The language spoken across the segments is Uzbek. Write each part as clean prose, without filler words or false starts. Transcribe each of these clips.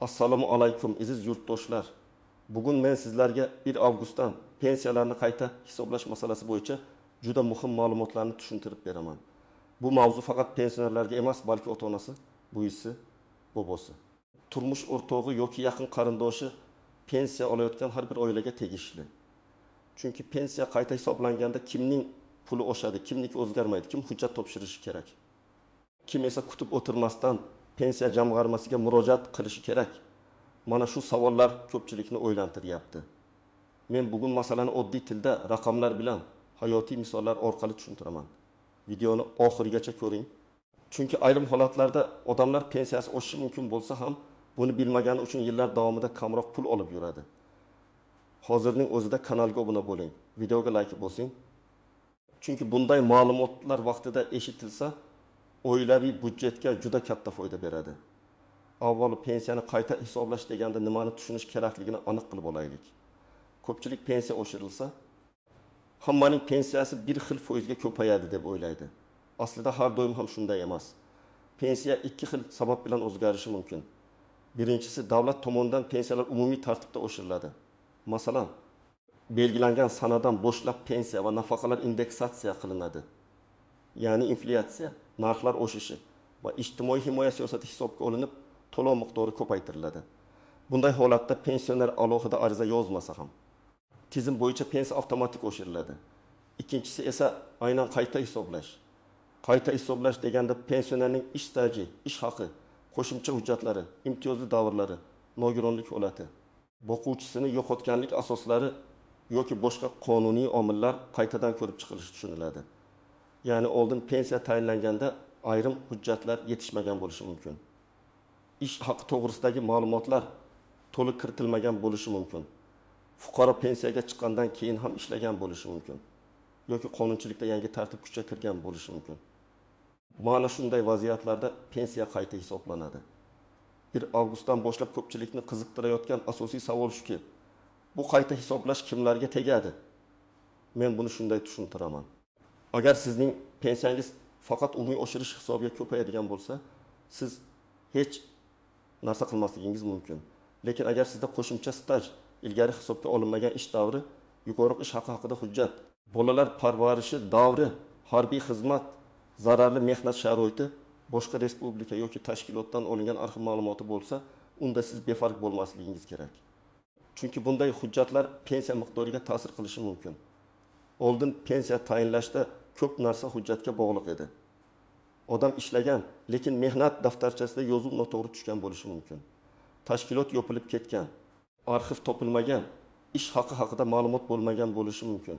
Assalomu alaykum aziz yurtdoshlar. Bugun men sizlarga 1 avgustdan pensiyalarni qayta hisoblash masalasi bo'yicha juda muhim ma'lumotlarni tushuntirib beraman. Bu mavzu faqat pensionerlarga emas, balki ota-onasi, buvisi, bobosi, turmush o'rtog'i yoki yaqin qarindoshi pensiya olayotgan har bir oilaga tegishli. Chunki pensiya qayta hisoblanganda kimning puli oshadi, kimniki o'zgarmaydi, kim hujjat topshirishi kerak. Kim esa kutib o'tirmasdan pensiya jamg'armasiga murojaat qilishi kerak. Mana shu savollar ko'pchilikni o'ylantiryapti. Men bugun masalani oddiy tilda, raqamlar bilan, hayotiy misollar orqali tushuntiraman. Videoni oxirigacha ko'ring. Chunki ayrim holatlarda odamlar pensiyasi oshishi mumkin bo'lsa ham, buni bilmagani uchun yillar davomida kamroq pul olib yuradi. Hozirning o'zida kanalga obuna bo'ling, videoga like bosing. Chunki bunday ma'lumotlar vaqtida eshitilsa, oilaviy budjetga juda katta foyda beradi. Avvalo pensiyani qayta hisoblash deganda nimani tushunish kerakligini aniq qilib olaylik. Ko'pchilik pensiya oshirilsa, hammaning pensiyasi bir xil foizga ko'payadi deb o'ylaydi. Aslida har doim ham shunday emas. Pensiya ikki xil sabab bilan o'zgarishi mumkin. Birinchisi, davlat tomonidan pensiyalar umumiy tartibda oshiriladi. Masalan, belgilangan sanadan boshlab pensiya va nafaqalar indeksatsiya qilinadi. Ya'ni inflyatsiya, narxlar oshishi va ijtimoiy himoya siyosati hisobga olinib, to'lov miqdori ko'paytiriladi. Bunday holatda pensioner alohida ariza yozmasa ham tizim bo'yicha pensiya avtomatik oshiriladi. Ikkinchisi esa aynan qayta hisoblash. Qayta hisoblash deganda pensionerning ish staji, ish haqi, qo'shimcha hujjatlari, imtiyozli davrlari, nogironlik holati, boquvchisini yo'qotganlik asoslari yoki boshqa qonuniy omillar qaytadan ko'rib chiqilishi tushuniladi. Ya'ni oldin pensiya tayinlanganda ayrim hujjatlar yetishmagan bo'lishi mumkin. Ish haqi to'g'risidagi ma'lumotlar to'liq kiritilmagan bo'lishi mumkin. Fuqaro pensiyaga chiqqandan keyin ham ishlagan bo'lishi mumkin. Yoki qonunchilikda yangi tartib kuchga kirgan bo'lishi mumkin. Mana shunday vaziyatlarda pensiya qayta hisoblanadi. 1 avgustdan boshlab ko'pchilikni qiziqtirayotgan asosiy savol shuki, bu qayta hisoblash kimlarga tegadi? Men buni shunday tushuntiraman. Agar sizning pensiyangiz faqat umumiy oshirish hisobiga ko'payadigan bo'lsa, siz hech narsa qilmasligingiz mumkin. Lekin agar sizda qo'shimcha staj, ilgari hisobga olinmagan ish davri, yuqori ish haqi haqida hujjat, bolalar parvarishi davri, harbiy xizmat, zararli mehnat sharoiti, boshqa respublika yoki tashkilotdan olingan arxiv ma'lumoti bo'lsa, unda siz befarq bo'lmasligingiz kerak. Chunki bunday hujjatlar pensiya miqdoriga ta'sir qilishi mumkin. Oldin pensiya tayinlashda ko'p narsa hujjatga bog'liq edi. Odam ishlagan, lekin mehnat daftarchasida yozuv noto'g'ri tushgan bo'lishi mumkin. Tashkilot yopilib ketgan, arxiv topilmagan, ish haqi haqida ma'lumot bo'lmagan bo'lishi mumkin.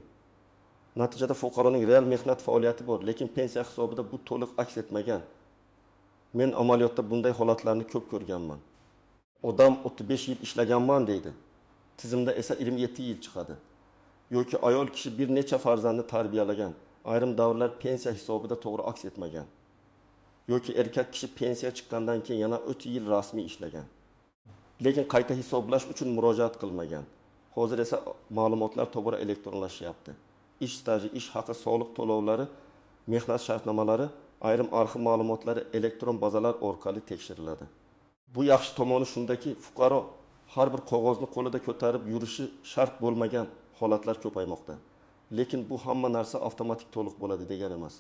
Natijada fuqaroning real mehnat faoliyati bor, lekin pensiya hisobida bu to'liq aks etmagan. Men amaliyotda bunday holatlarni ko'p ko'rganman. Odam 35 yil ishlaganman deydi. Tizimda esa 27 yil chiqadi. Yoki ayol kishi bir necha farzandni tarbiyalagan, ayrim davrlar pensiya hisobida to'g'ri aks etmagan. Yoki erkak kishi pensiya chiqqandan keyin yana 30 yil rasmiy ishlagan. Lekin qayta hisoblash uchun murojaat qilmagan. Hozir esa ma'lumotlar tobora elektronlashyapti. Ish staji, ish haqi, soliq to'lovlari, mehnat shartnomalari, ayrim arxiv ma'lumotlari elektron bazalar orqali tekshiriladi. Bu yaxshi tomoni shundaki, fuqaro har bir qog'ozni qo'lida ko'tarib yurishi shart bo'lmagan holatlar ko'paymoqda. Lekin bu hamma narsa avtomatik to'liq bo'ladi degan emas.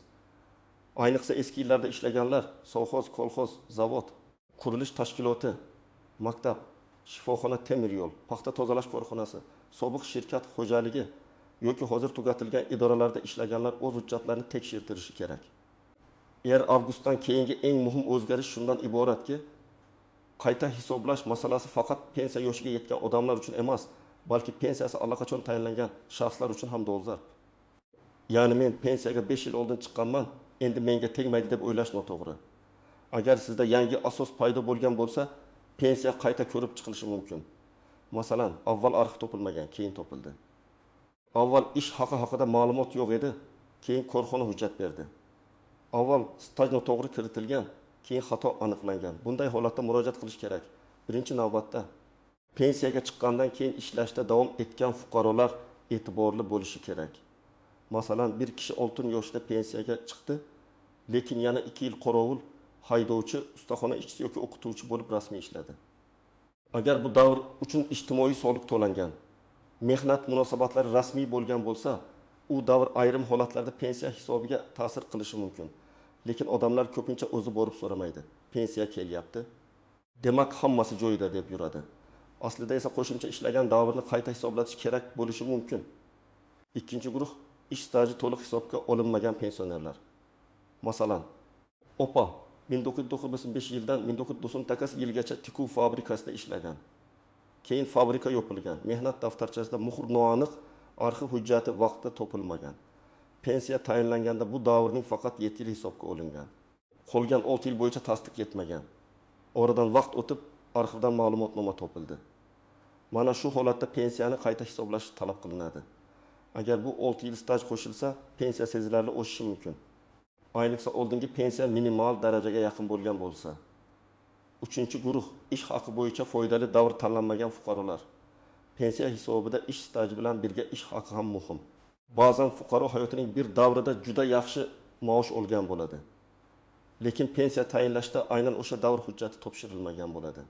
Ayniqsa eski yillarda ishlaganlar, sovxoz, kolxoz, zavod, qurilish tashkiloti, maktab, shifoxona, temir yo'l, paxta tozalash korxonasi, sobiq shirkat xo'jaligi yoki hozir tugatilgan idoralarda ishlaganlar o'z hujjatlarini tekshirtirishi kerak. 1 avgustdan keyingi eng muhim o'zgarish shundan iboratki, qayta hisoblash masalasi faqat pensiya yoshiga yetgan odamlar uchun emas, balki pensiyasi allaqachon tayinlangan shaxslar uchun ham dolzarb. Ya'ni men pensiyaga 5 yil oldin chiqqanman, endi menga tegmaydi deb o'ylash noto'g'ri. Agar sizda yangi asos paydo bo'lgan bo'lsa, pensiya qayta ko'rib chiqilishi mumkin. Masalan, avval arxiv topilmagan, keyin topildi. Avval ish haqi haqida ma'lumot yo'q edi, keyin korxona hujjat berdi. Avval staj noto'g'ri kiritilgan, keyin xato aniqlangan. Bunday holatda murojaat qilish kerak. Birinchi navbatda pensiyaga chiqqandan keyin ishlashda davom etgan fuqarolar e'tiborli bo'lishi kerak. Masalan, bir kishi 6 yoshda pensiyaga chiqdi, lekin yana 2 yil qorovul, haydovchi, ustaxona ishchisi yoki o'qituvchi bo'lib rasmiy ishladi. Agar bu davr uchun ijtimoiy soliq to'langan, mehnat munosabatlari rasmiy bo'lgan bo'lsa, u davr ayrim holatlarda pensiya hisobiga ta'sir qilishi mumkin. Lekin odamlar ko'pincha o'zi borib so'ramaydi. Pensiya kelyapti. Demak, hammasi joyida deb yuradi. Aslida esa qo'shimcha ishlagan davrni qayta hisoblatish kerak bo'lishi mumkin. Ikkinchi guruh ish staji to'liq hisobga olinmagan pensionerlar. Masalan, opa 1995 yildan 1998 yilgacha tikuv fabrikasida ishlagan. Keyin fabrika yopilgan. Mehnat daftarchasida muhr noaniq, arxiv hujjati vaqtida topilmagan. Pensiya tayinlanganda bu davrning faqat 7 yil hisobga olingan. Qolgan 6 yil bo'yicha tasdiq etmagan. Oradan vaqt o'tib, arxivdan ma'lumotnoma topildi. Mana shu holatda pensiyani qayta hisoblash talab qilinadi. Agar bu 6 yil staj qo'shilsa, pensiya sezilarli o'sishi mumkin. Ayniqsa oldingi pensiya minimal darajaga yaqin bo'lgan bo'lsa. Uchinchi guruh ish haqi bo'yicha foydali davr tanlanmagan fuqarolar. Pensiya hisobida ish staji bilan birga ish haqi ham muhim. Ba'zan fuqaro hayotining bir davrida juda yaxshi maosh olgan bo'ladi. Lekin pensiya tayinlashda aynan o'sha davr hujjati topshirilmagan bo'ladi.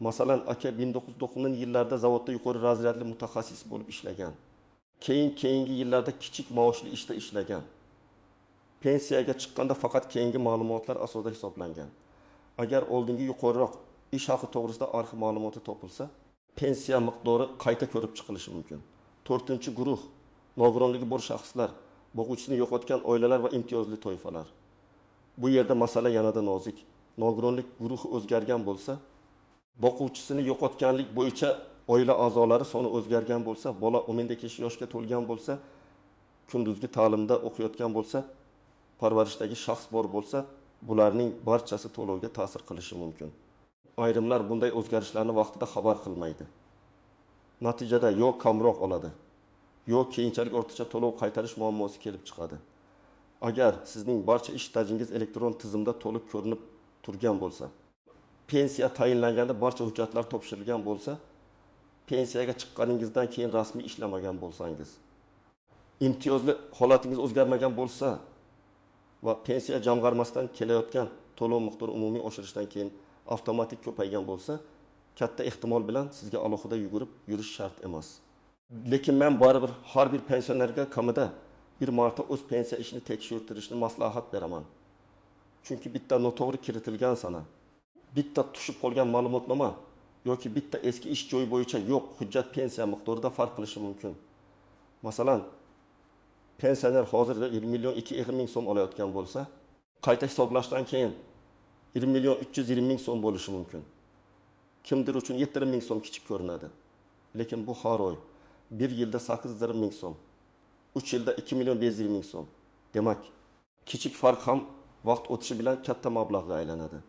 Masalan, aka 1990-yillarda zavodda yuqori razryadli mutaxassis bo'lib ishlagan. Keyingi yillarda kichik maoshli ishda ishlagan. Pensiyaga chiqqanda faqat keyingi ma'lumotlar asosida hisoblangan. Agar oldingi yuqoriroq ish haqi to'g'risida arxiv ma'lumoti topilsa, pensiya miqdori qayta ko'rib chiqilishi mumkin. 4-guruh nogironligi bor shaxslar, boquvchisini yo'qotgan oilalar va imtiyozli toifalar. Bu yerda masala yanada nozik. Nogironlik guruhi o'zgargan bo'lsa, boquvchisini yo'qotganlik bo'yicha oila a'zolari soni o'zgargan bo'lsa, bola 18 yoshga to'lgan bo'lsa, kunduzgi ta'limda o'qiyotgan bo'lsa, parvarishdagi shaxs bor bo'lsa, bularning barchasi to'lovga ta'sir qilishi mumkin. Ayrimlar bunday o'zgarishlarni vaqtida xabar qilmaydi. Natijada yo kamroq oladi, yo keyinchalik ortiqcha to'lov qaytarish muammosi kelib chiqadi. Agar sizning barcha ish stajingiz elektron tizimda to'liq ko'rinib turgan bo'lsa, pensiya tayinlanganda barcha hujjatlar topshirilgan bo'lsa, pensiyaga chiqqaningizdan keyin rasmiy ishlamagan bo'lsangiz, imtiyozli holatingiz o'zgarmagan bo'lsa va pensiya jamg'armasidan kelayotgan to'lov miqdori umumiy oshirishdan keyin avtomatik ko'paygan bo'lsa, katta ehtimol bilan sizga alohida yurish shart emas. Lekin men baribir har bir pensionerga kamida bir marta o'z pensiya ishini tekshirtirishni maslahat beraman. Chunki bitta noto'g'ri kiritilgan sana, bitta tushib qolgan ma'lumotnoma yoki bitta eski ish joyi bo'yicha yo'q hujjat pensiya miqdorida farq qilishi mumkin. Masalan, pensioner hozirda 1 million 200 ming so'm olayotgan bo'lsa, qayta hisoblashdan keyin 1 million 320 ming so'm bo'lishi mumkin. Kimdir uchun 7 ming so'm kichik ko'rinadi. Lekin bu har oy 1 yilda 8 ming so'm, 3 yilda 2 million 500 ming so'm. Demak, kichik farq ham vaqt o'tishi bilan katta mablag'ga aylanadi.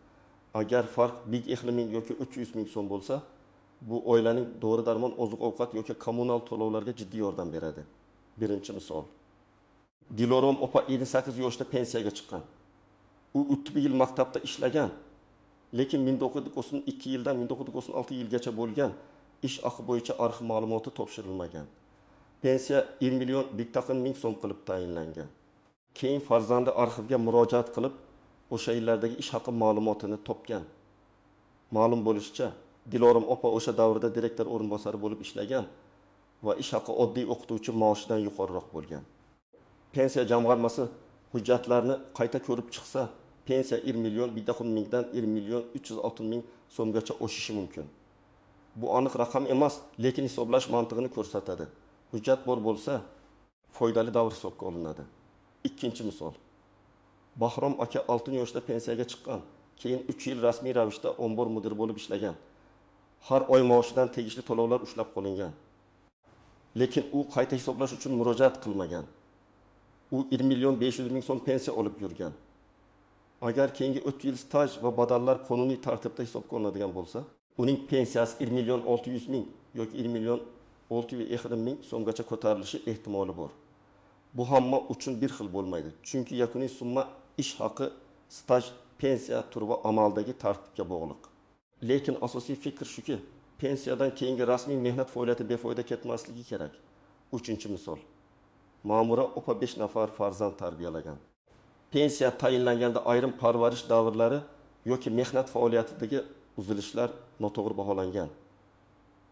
Agar farq 1 ming yoki 300 ming so'm bo'lsa, bu oilaning dori-darmon, oziq-ovqat yoki kommunal to'lovlarga jiddiy yordam beradi. Birinchi misol. Dilorom opa 58 yoshda pensiyaga chiqqan. U 30 yil maktabda ishlagan, lekin 1992 yildan 1996 yilgacha bo'lgan ish haqi bo'yicha arxiv ma'lumoti topshirilmagan. Pensiya 1 million 1 ming so'm qilib tayinlangan. Keyin farzandi arxivga murojaat qilib, o'sha yillardagi ish haqi ma'lumotini topgan. Ma'lum bo'lishicha, Dilorom opa o'sha davrda direktor o'rinbosari bo'lib ishlagan va ish haqi oddiy o'qituvchi maoshidan yuqoriroq bo'lgan. Pensiya jamg'armasi hujjatlarni qayta ko'rib chiqsa, pensiya 1 million 1 mingdan 1 million 360 ming so'mgacha o'sishi mumkin. Bu aniq raqam emas, lekin hisoblash mantig'ini ko'rsatadi. Hujjat bor bo'lsa, foydali davr hisobga olinadi. Ikkinchi misol. Bahrom aka 6 yoshda pensiyaga chiqqan, keyin 3 yil rasmiy ravishda ombor mudiri bo'lib ishlagan. Har oy maoshidan tegishli to'lovlar ushlab qolingan. Lekin u qayta hisoblash uchun murojaat qilmagan. U 1 million 500 ming so'm pensiya olib yurgan. Agar keyingi 4 yil staj va badallar qonuniy tartibda hisobga olinadigan bo'lsa, uning pensiyasi 1 million 600 ming yoki 1 million 620 ming so'mgacha ko'tarilishi ehtimoli bor. Bu hamma uchun bir xil bo'lmaydi. Chunki yakuniy summa ish haqi, staj, pensiya turi va amaldagi tartibga bog'liq. Lekin asosiy fikr shuki, pensiyadan keyingi rasmiy mehnat faoliyati befoyda ketmasligi kerak. Uchinchi misol. Ma'mura opa 5 nafar farzand tarbiyalagan. Pensiya tayinlanganda ayrim parvarish davrlari yoki mehnat faoliyatidagi uzilishlar noto'g'ri baholangan.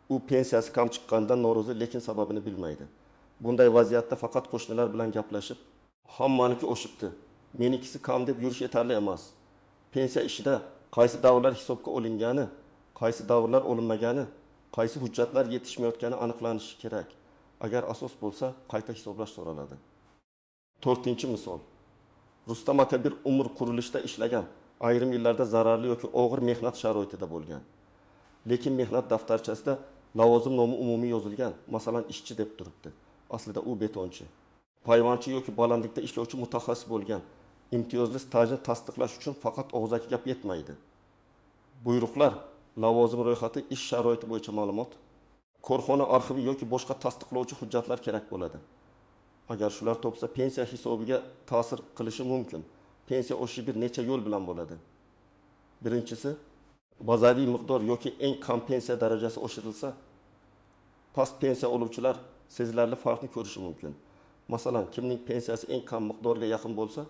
U pensiyasi kam chiqqanidan norozi, lekin sababini bilmaydi. Bunday vaziyatda faqat qo'shnilar bilan gaplashib, hammaniki oshibdi, menikisi kam deb yurish yetarli emas. Pensiya ishida qaysi davrlar hisobga olingani, qaysi davrlar olinmagani, qaysi hujjatlar yetishmayotgani aniqlanishi kerak. Agar asos bo'lsa, qayta hisoblash so'raladi. 4-misol. Rustam aka bir umr qurilishda ishlagan, ayrim yillarda zararli yoki og'ir mehnat sharoitida bo'lgan. Lekin mehnat daftarchasida lavozim nomi umumiy yozilgan, masalan ishchi deb turibdi. Aslida u betonchi. Payvandchi yoki balandlikda ishlovchi mutaxassis bo'lgan. Imtiyozli stajni tasdiqlash uchun faqat og'zaki gap yetmaydi. Buyruqlar, lavozim ro'yxati, ish sharoiti bo'yicha ma'lumot, korxona arxivi yoki boshqa tasdiqlovchi hujjatlar kerak bo'ladi. Agar shular topsa, pensiya hisobiga ta'sir qilishi mumkin. Pensiya oshishi bir necha yo'l bilan bo'ladi. Birinchisi, bazaviy miqdor yoki eng kam pensiya darajasi oshirilsa, past pensiya oluvchilar sezilarli farqni ko'rishi mumkin. Masalan, kimning pensiyasi eng kam miqdorga yaqin bo'lsa,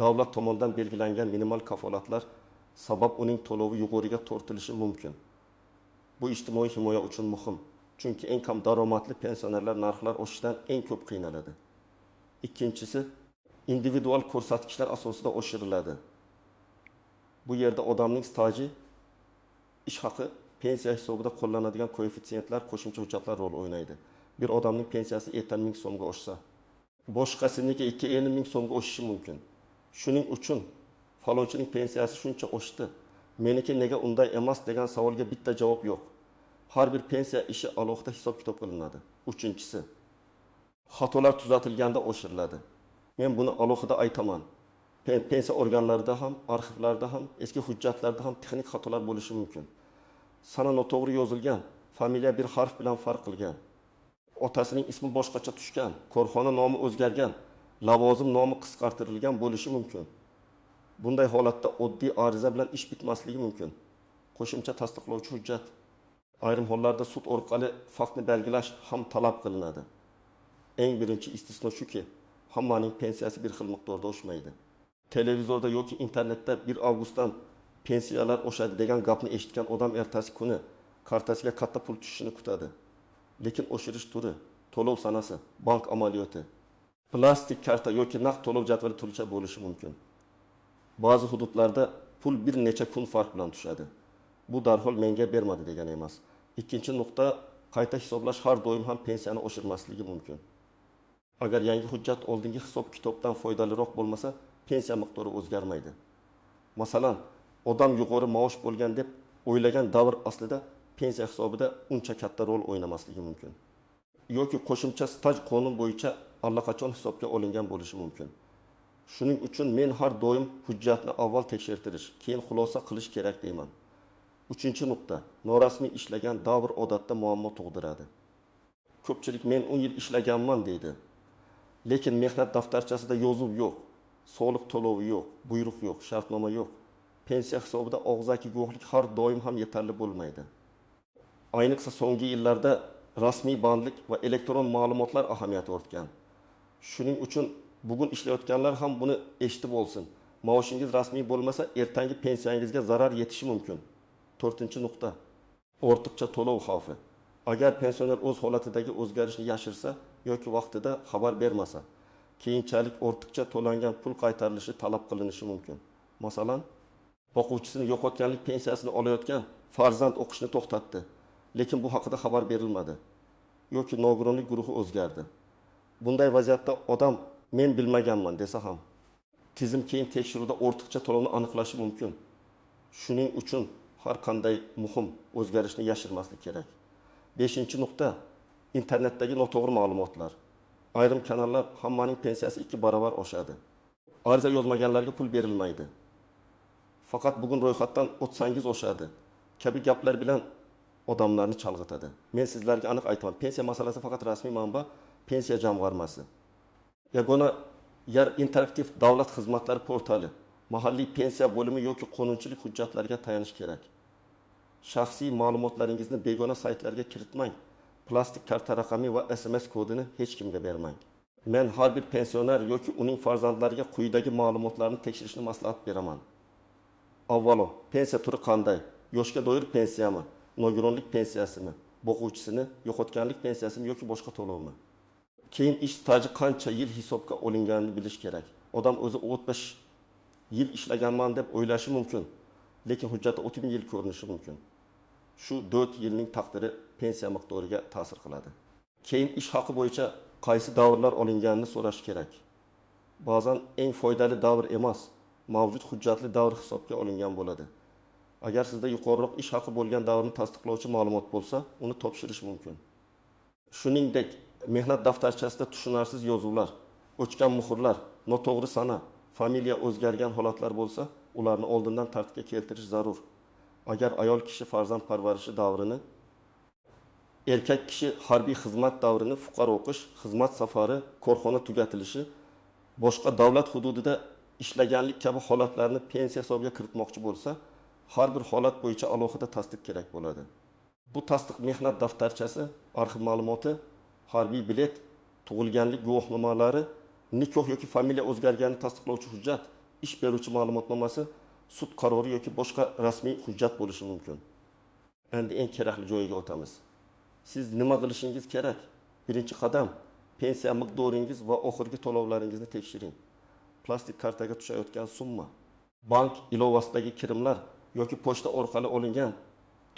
davlat tomonidan belgilangan minimal kafolatlar sabab uning to'lovi yuqoriga tortilishi mumkin. Bu ijtimoiy himoya uchun muhim. Chunki eng kam daromadli pensionerlar narxlar oshishidan eng ko'p qiynaladi. Ikkinchisi, individual ko'rsatkichlar asosida oshiriladi. Bu yerda odamning staji, ish haqi, pensiya hisobida qo'llanadigan koeffitsiyentlar, qo'shimcha hujjatlar rol o'ynaydi. Bir odamning pensiyasi 1000 so'mga oshsa, boshqasiniki 2000 so'mga oshishi mumkin. Shuning uchun falonchining pensiyasi shuncha oshdi, meniki nega unday emas degan savolga bitta javob yo'q. Har bir pensiya ishi alohida hisob-kitob qilinadi. Uchinchisi, xatolar tuzatilganda oshiriladi. Men buni alohida aytaman. Pensiya organlarida ham, arxivlarda ham, eski hujjatlarda ham texnik xatolar bo'lishi mumkin. Sana noto'g'ri yozilgan, familiya bir harf bilan farq qilgan, otasining ismi boshqacha tushgan, korxona nomi o'zgargan, lavozim nomi qisqartirilgan bo'lishi mumkin. Bunday holatda oddiy ariza bilan ish bitmasligi mumkin. Qo'shimcha tasdiqlovchi hujjat, ayrim hollarda sud orqali faktni belgilash ham talab qilinadi. Eng birinchi istisno shuki, hammaning pensiyasi bir xil miqdorda oshmaydi. Televizorda yoki internetda 1 avgustdan pensiyalar oshadi degan gapni eshitgan odam ertasi kuni kartasiga katta pul tushishini kutadi. Lekin oshirish turi, to'lov sanasi, bank amaliyoti, plastik karta yoki naqd to'lov jadvali turlicha bo'lishi mumkin. Ba'zi hududlarda pul bir necha kun farq bilan tushadi. Bu darhol menga bermadi degani emas. Ikkinchi nuqta, qayta hisoblash har doim ham pensiyani oshirmasligi mumkin. Agar yangi hujjat oldingi hisob-kitobdan foydaliroq bo'lmasa, pensiya miqdori o'zgarmaydi. Masalan, odam yuqori maosh bo'lgan deb o'ylagan davr aslida pensiya hisobida uncha katta rol o'ynamasligi mumkin. Yoki qo'shimcha staj qonun bo'yicha allaqachon hisobga olingan bo'lishi mumkin. Shuning uchun men har doim hujjatni avval tekshirtirish, keyin xulosa qilish kerak deyman. 3-nuqta, norasmiy ishlagan davr odatda muammo tug'diradi. Ko'pchilik men 10 yil ishlaganman deydi. Lekin mehnat daftarchasida yozuv yo'q, soliq to'lovi yo'q, buyruq yo'q, shartnoma yo'q. Pensiya hisobida og'zaki guvohlik har doim ham yetarli bo'lmaydi. Ayniqsa so'nggi yillarda rasmiy bandlik va elektron ma'lumotlar ahamiyati ortgan. Shuning uchun bugun ishlayotganlar ham buni eshitib olsin. Maoshingiz rasmiy bo'lmasa, ertangi pensiyangizga zarar yetishi mumkin. 4-nuqta. Ortiqcha to'lov xavfi. Agar pensioner o'z holatidagi o'zgarishni yashirsa yoki vaqtida xabar bermasa, keyinchalik ortiqcha to'langan pul qaytarilishi talab qilinishi mumkin. Masalan, boquvchisini yo'qotganlik pensiyasini olayotgan farzand o'qishni to'xtatdi, lekin bu haqida xabar berilmadi. Yoki nogironlik guruhi o'zgardi. Bunday vaziyatda odam men bilmaganman desa ham, tizim keyin tekshiruvda ortiqcha to'lovni aniqlashi mumkin. Shuning uchun har qanday muhim o'zgarishni yashirmaslik kerak. 5-nuqta, internetdagi noto'g'ri ma'lumotlar. Ayrim kanallar hammaning pensiyasi 2 barobar oshadi. Ariza yozmaganlarga pul berilmaydi. Faqat bugun ro'yxatdan o'tsangiz oshadi kabi gaplar bilan odamlarni chalg'itadi. Men sizlarga aniq aytaman, pensiya masalasi faqat rasmiy manba, pensiya jamg'armasi. Yagona yer interaktiv davlat xizmatlari portali, mahalliy pensiya bo'limi yoki qonunchilik hujjatlariga tayanish kerak. Shaxsiy ma'lumotlaringizni begona saytlarga kiritmang. Plastik karta raqami va SMS kodini hech kimga bermang. Men har bir pensioner yoki uning farzandlariga quyidagi ma'lumotlarni tekshirishni maslahat beraman. Avvalo, pensiya turi qanday? yoshga doir pensiyami, nogironlik pensiyasimi, boquvchisini yo'qotganlik pensiyasimi yoki boshqa to'lovmi? Keyin ish staji qancha yil hisobga olinganini bilish kerak. Odam o'zi 35 yil ishlaganman deb o'ylashi mumkin, lekin hujjatda 30 yil ko'rinishi mumkin. Shu 4 yilning taqdiri pensiya miqdoriga ta'sir qiladi. Keyin ish haqi bo'yicha qaysi davrlar olinganini so'rash kerak. Ba'zan eng foydali davr emas, mavjud hujjatli davr hisobga olingan bo'ladi. Agar sizda yuqoriroq ish haqi bo'lgan davrni tasdiqlovchi ma'lumot bo'lsa, uni topshirish mumkin. Shuningdek, mehnat daftarchasida tushunarsiz yozuvlar, o'chgan muhrlar, noto'g'ri sana, familiya o'zgargan holatlar bo'lsa, ularni oldindan tartibga keltirish zarur. Agar ayol kishi farzand parvarishi davrini, erkak kishi harbiy xizmat davrini, fuqaro o'qish, xizmat safari, korxona tugatilishi, boshqa davlat hududida ishlaganlik kabi holatlarni pensiya hisobiga kiritmoqchi bo'lsa, har bir holat bo'yicha alohida tasdiq kerak bo'ladi. Bu tasdiq mehnat daftarchasi, arxiv ma'lumoti, harbiy bilet, tug'ilganlik guvohnomalari, nikoh yoki familiya o'zgarganini tasdiqlovchi hujjat, ish beruvchi ma'lumotnomasi, sud qarori yoki boshqa rasmiy hujjat bo'lishi mumkin. Endi eng kerakli joyiga o'tamiz. Siz nima qilishingiz kerak? Birinchi qadam, pensiya miqdoringiz va oxirgi to'lovlaringizni tekshiring. Plastik kartaga tushayotgan summa, bank ilovasidagi kirimlar yoki pochta orqali olingan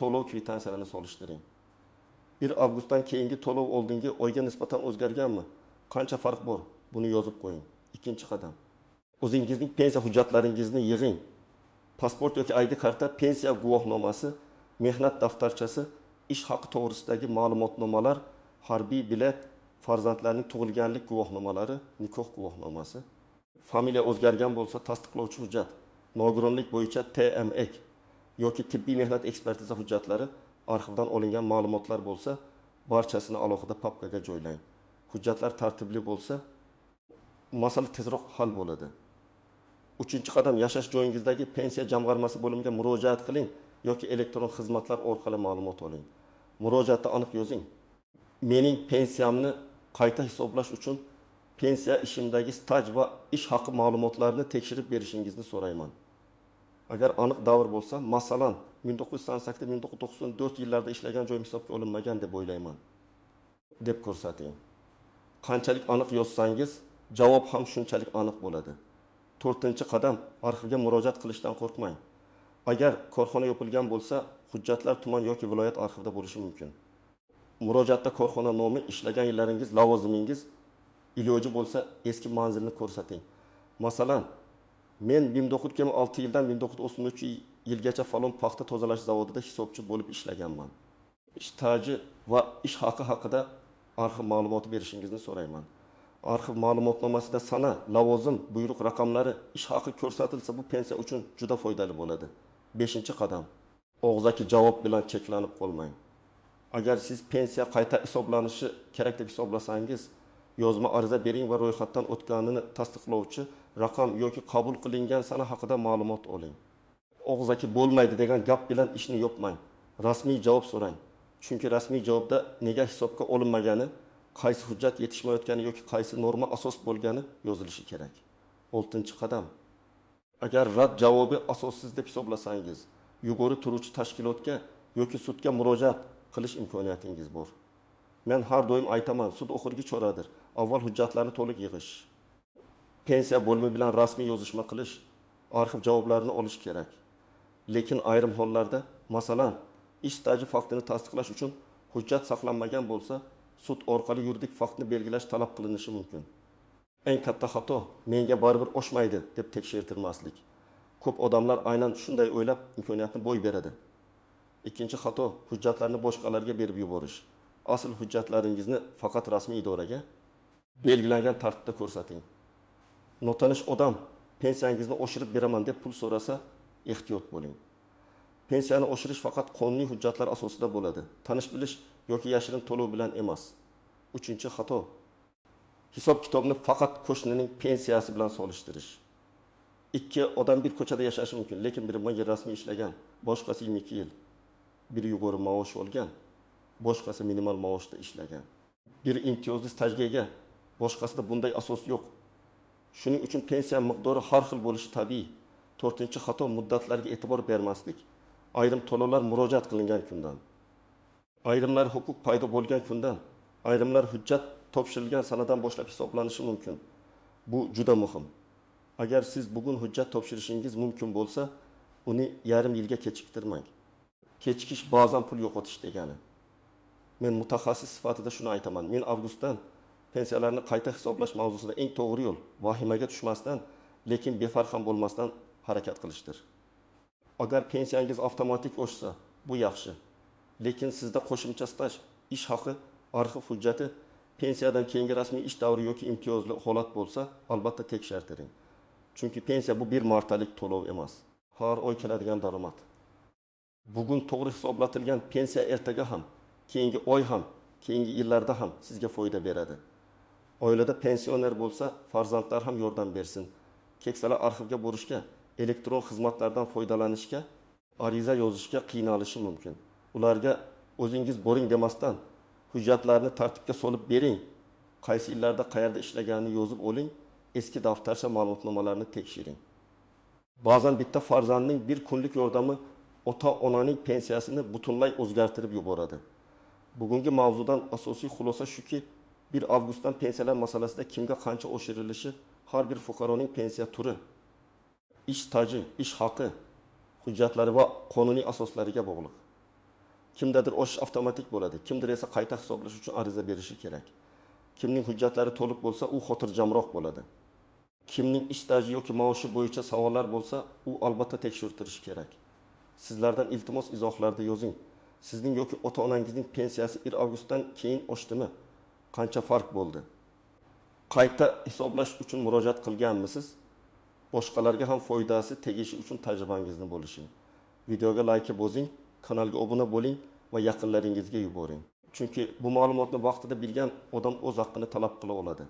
to'lov kvitansiyalarni solishtiring. 1 avgustdan keyingi to'lov oldingi oyga nisbatan o'zgarganmi? Qancha farq bor? Buni yozib qo'ying. Ikkinchi qadam. O'zingizning pensiya hujjatlaringizni yig'ing. Pasport yoki ID karta, pensiya guvohnomasi, mehnat daftarchasi, ish haqi to'g'risidagi ma'lumotnomalar, harbiy bilet, farzandlarning tug'ilganlik guvohnomalari, nikoh guvohnomasi, familiya o'zgargan bo'lsa tasdiqlovchi hujjat, nogironlik bo'yicha TMEK yoki tibbiy mehnat ekspertiza hujjatlari, arxivdan olingan ma'lumotlar bo'lsa, barchasini alohida papkaga joylang. Hujjatlar tartibli bo'lsa, masala tezroq hal bo'ladi. 3-qadam, yashash joyingizdagi pensiya jamg'armasi bo'limiga murojaat qiling yoki elektron xizmatlar orqali ma'lumot oling. Murojaatda aniq yozing: mening pensiyamni qayta hisoblash uchun pensiya ishimdagi staj va ish haqi ma'lumotlarini tekshirib berishingizni so'rayman. Agar aniq davr bo'lsa, masalan, 1998-1994 yillarida ishlagan joyim hisobga olinmagan deb o'ylayman, deb ko'rsating. Qanchalik aniq yozsangiz, javob ham shunchalik aniq bo'ladi. 4-qadam, arxivga murojaat qilishdan qo'rqmang. Agar korxona yopilgan bo'lsa, hujjatlar tuman yoki viloyat arxivida bo'lishi mumkin. Murojaatda korxona nomi, ishlagan yillaringiz, lavozimingiz, iloji bo'lsa eski manzilni ko'rsating. Masalan, men 1926 yildan 1933 yilgacha falon paxta tozalash zavodida hisobchi bo'lib ishlaganman. Staji va ish haqi haqida arxiv ma'lumoti berishingizni so'rayman. Arxiv ma'lumotnomasida sana, lavozim, buyruq raqamlari, ish haqi ko'rsatilsa, bu pensiya uchun juda foydali bo'ladi. 5-qadam. Og'zaki javob bilan cheklanib qolmang. Agar siz pensiya qayta hisoblanishi kerak deb hisoblasangiz, yozma ariza bering va ro'yxatdan o'tganini tasdiqlovchi raqam yoki qabul qilingan sana haqida ma'lumot oling. Og'zaki bo'lmaydi degan gap bilan ishni yopmang. Rasmiy javob so'rang. Chunki rasmiy javobda nega hisobga olinmagani, qaysi hujjat yetishmayotgani yoki qaysi norma asos bo'lgani yozilishi kerak. 6-qadam. Agar rad javobi asossiz deb hisoblasangiz, yuqori turuvchi tashkilotga yoki sudga murojaat qilish imkoniyatingiz bor. Men har doim aytaman, sud oxirgi choradir. Avval hujjatlarni to'liq yig'ish, pensiya bo'limi bilan rasmiy yozishma qilish, arxiv javoblarini olish kerak. Lekin ayrim hollarda, masalan, ish staji faktini tasdiqlash uchun hujjat saqlanmagan bo'lsa, sud orqali yuridik faktni belgilash talab qilinishi mumkin. Eng katta xato menga baribir oshmaydi deb tekshirtirmaslik. Ko'p odamlar aynan shunday o'ylab imkoniyatni boy beradi. 2-xato, hujjatlarni boshqalarga berib yuborish. Asl hujjatlaringizni faqat rasmiy idoraga belgilangan tartibda ko'rsating. Notanish odam pensiyangizni oshirib beraman deb pul so'rasa, ehtiyot bo'ling. Pensiyani oshirish faqat qonuniy hujjatlar asosida bo'ladi. Tanish bilish yoki yashirin to'lov bilan emas. 3-xato. Hisob kitobni faqat qo'shnining pensiyasi bilan solishtirish. 2 odam bir ko'chada yashashi mumkin, lekin biri 10 yil rasmiy ishlagan, boshqasi 22 yil. Biri yuqori maosh olgan, boshqasi minimal maoshda ishlagan. Biri imtiyozli stajga ega, boshqasida bunday asos yo'q. Shuning uchun pensiya miqdori har xil bo'lishi tabiiy. 4-xato, muddatlarga e'tibor bermaslik. ayrim to'lovlar murojaat qilingan kundan, ayrimlar huquq paydo bo'lgan kundan, ayrimlar hujjat topshirilgan sanadan boshlab hisoblanishi mumkin. Bu juda muhim. Agar siz bugun hujjat topshirishingiz mumkin bo'lsa, uni yarim yilga kechiktirmang. Kechikish ba'zan pul yo'qotish degani. Men mutaxassis sifatida shuni aytaman. Men avgustdan pensiyalarni qayta hisoblash mavzusida eng to'g'ri yo'l vahimaga tushmasdan, lekin befarq ham bo'lmasdan harakat qilishdir. Agar pensiyangiz avtomatik oshsa, bu yaxshi. Lekin sizda qo'shimcha staj, ish haqi, arxiv hujjati, pensiyadan keyingi rasmiy ish davri yoki imtiyozli holat bo'lsa, albatta tekshirtiring. Chunki pensiya bu bir martalik to'lov emas. Har oy keladigan daromad. Bugun to'g'ri hisoblatilgan pensiya ertaga ham, keyingi oy ham, keyingi yillarda ham sizga foyda beradi. Oilada pensioner bo'lsa, farzandlar ham yordam bersin. Keksalar arxivga borishga, elektron xizmatlardan foydalanishga, ariza yozishga qiynalishi mumkin. Ularga o'zingiz boring demasdan, hujjatlarni tartibga solib bering. Qaysi yillarda qayerda ishlaganini yozib oling, eski daftarcha ma'lumotnomalarni tekshiring. Ba'zan bitta farzandning bir kunlik yordami ota-onaning pensiyasini butunlay o'zgartirib yuboradi. Bugungi mavzudan asosiy xulosa shuki, 1 avgustdan pensiyalar masalasida kimga qancha oshirilishi har bir fuqaroning pensiya turi, ish staji, ish haqi, hujjatlari va qonuniy asoslariga bog'liq. Kimdadir oshish avtomatik bo'ladi, kimdir esa qayta hisoblash uchun ariza berishi kerak. Kimning hujjatlari to'liq bo'lsa, u xotirjamroq bo'ladi. Kimning ish staji yoki maoshi bo'yicha savollar bo'lsa, u albatta tekshirtirish kerak. Sizlardan iltimos izohlarda yozing. Sizning yoki ota-onangizning pensiyasi 1 avgustdan keyin oshdimi? Qancha farq bo'ldi? Qayta hisoblash uchun murojaat qilganmisiz? Boshqalarga ham foydasi tegishi uchun tajribangizni bo'lishing. Videoga like bosing, kanalga obuna bo'ling va yaqinlaringizga yuboring. Chunki bu ma'lumotni vaqtida bilgan odam o'z haqqini talab qila oladi.